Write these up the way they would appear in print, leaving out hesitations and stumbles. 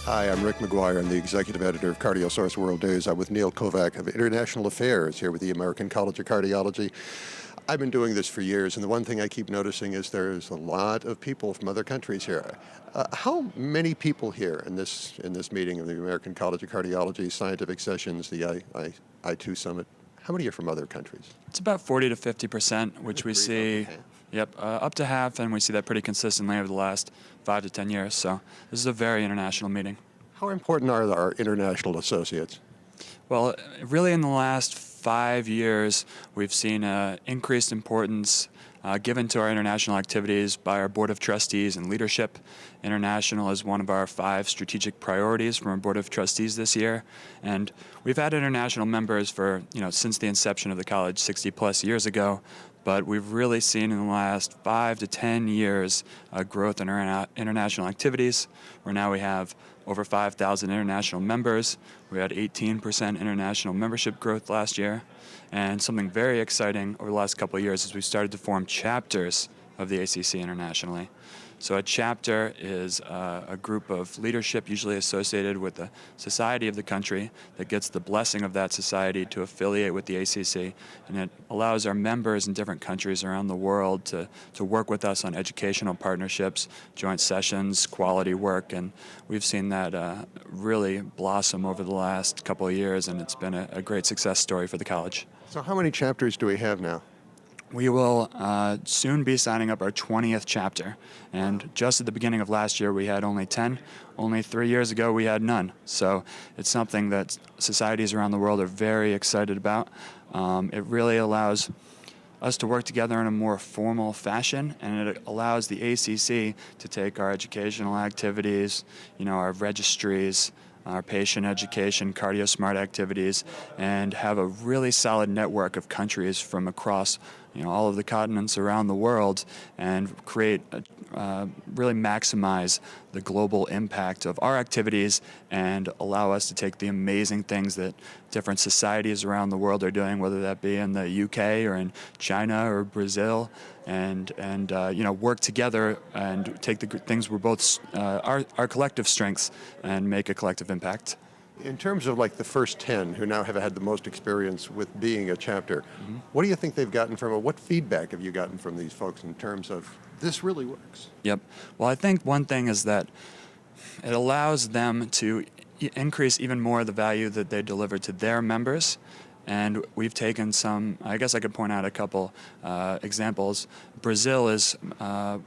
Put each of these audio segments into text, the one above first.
Hi, I'm Rick McGuire. I'm the executive editor of CardioSource World News. I'm with Neil Kovac of International Affairs here with the American College of Cardiology. I've been doing this for years, and the one thing I keep noticing is there's a lot of people from other countries here. How many people here in this meeting of the American College of Cardiology scientific sessions, the I2 Summit? How many are from other countries? It's about 40 to 50%, which we see. Yep, up to half, and we see that pretty consistently over the last 5 to 10 years. So this is a very international meeting. How important are our international associates? Well, really in the last 5 years, we've seen increased importance given to our international activities by our Board of Trustees and leadership. International is one of our 5 strategic priorities from our Board of Trustees this year. And we've had international members for, since the inception of the college 60 plus years ago. But we've really seen in the last 5 to 10 years growth in our international activities, where now we have over 5,000 international members. We had 18% international membership growth last year. And something very exciting over the last couple of years is we started to form chapters of the ACC internationally. So a chapter is a group of leadership usually associated with the society of the country that gets the blessing of that society to affiliate with the ACC, and it allows our members in different countries around the world to work with us on educational partnerships, joint sessions, quality work, and we've seen that really blossom over the last couple of years, and it's been a great success story for the college. So how many chapters do we have now? We will soon be signing up our 20th chapter, and just at the beginning of last year we had only 10. Only 3 years ago we had none. So it's something that societies around the world are very excited about. It really allows us to work together in a more formal fashion, and it allows the ACC to take our educational activities, our registries, our patient education, CardioSmart activities, and have a really solid network of countries from across all of the continents around the world, and create, really maximize the global impact of our activities and allow us to take the amazing things that different societies around the world are doing, whether that be in the UK or in China or Brazil, and work together and take the things we're both, our collective strengths, and make a collective impact. In terms of like the first 10 who now have had the most experience with being a chapter, what do you think they've gotten from it? What feedback have you gotten from these folks in terms of this really works? Yep. Well, I think one thing is that it allows them to increase even more the value that they deliver to their members. And we've taken some, I guess I could point out a couple examples. Brazil is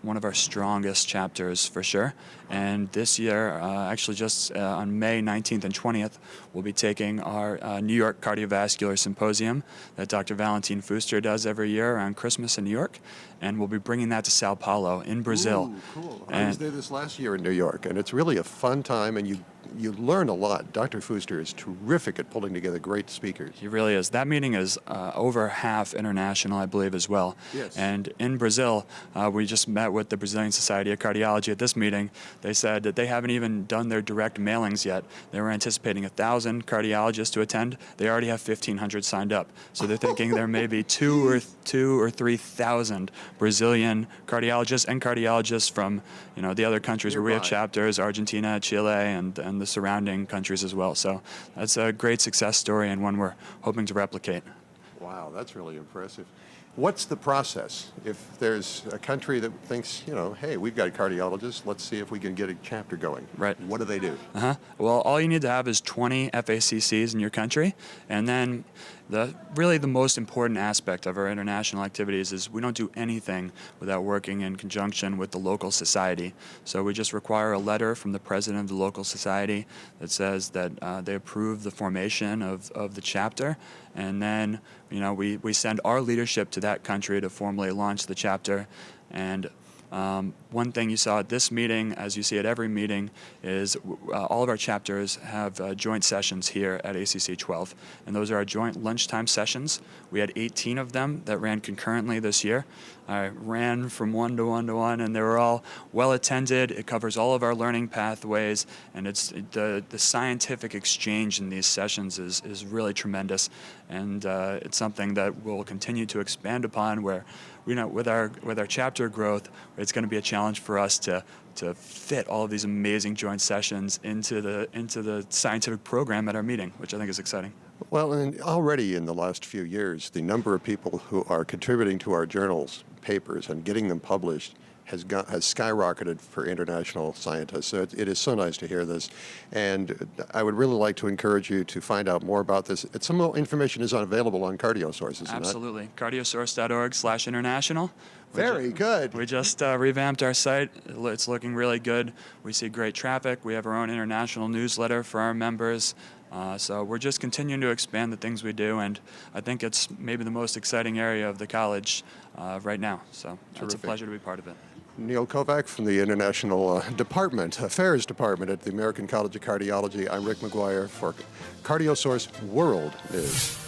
one of our strongest chapters for sure. And this year, actually just on May 19th and 20th, we'll be taking our New York Cardiovascular Symposium that Dr. Valentin Fuster does every year around Christmas in New York. And we'll be bringing that to Sao Paulo in Brazil. Ooh, cool. I was there this last year in New York, and it's really a fun time, and you learn a lot. Dr. Fuster is terrific at pulling together great speakers. He really is. That meeting is over half international, I believe, as well. Yes. And in Brazil, we just met with the Brazilian Society of Cardiology at this meeting. They said that they haven't even done their direct mailings yet. They were anticipating 1,000 cardiologists to attend. They already have 1,500 signed up. So they're thinking there may be 2,000 or 3,000 Brazilian cardiologists and cardiologists from the other countries where we have chapters, Argentina, Chile, and the surrounding countries as well. So that's a great success story and one we're hoping to replicate. Wow, that's really impressive. What's the process? If there's a country that thinks, hey, we've got a cardiologist, let's see if we can get a chapter going. Right. What do they do? Well, all you need to have is 20 FACCs in your country, and then really the most important aspect of our international activities is we don't do anything without working in conjunction with the local society. So we just require a letter from the president of the local society that says that they approve the formation of the chapter, and then we send our leadership to that country to formally launch the chapter. And one thing you saw at this meeting, as you see at every meeting, is all of our chapters have joint sessions here at ACC 12. And those are our joint lunchtime sessions. We had 18 of them that ran concurrently this year. I ran from one to one to one, and they were all well attended. It covers all of our learning pathways, and it's the scientific exchange in these sessions is really tremendous. And it's something that we'll continue to expand upon, where with our chapter growth, it's going to be a challenge for us to fit all of these amazing joint sessions into the scientific program at our meeting, which I think is exciting. Well, and already in the last few years, the number of people who are contributing to our journals, papers, and getting them published has skyrocketed for international scientists. So it is so nice to hear this. And I would really like to encourage you to find out more about this. Some more information is available on CardioSource, isn't it? Absolutely. Cardiosource.org/international. Very good. We just revamped our site. It's looking really good. We see great traffic. We have our own international newsletter for our members. So we're just continuing to expand the things we do, and I think it's maybe the most exciting area of the college right now. So it's a pleasure to be part of it. Neil Kovac from the International Affairs Department at the American College of Cardiology. I'm Rick McGuire for CardioSource World News.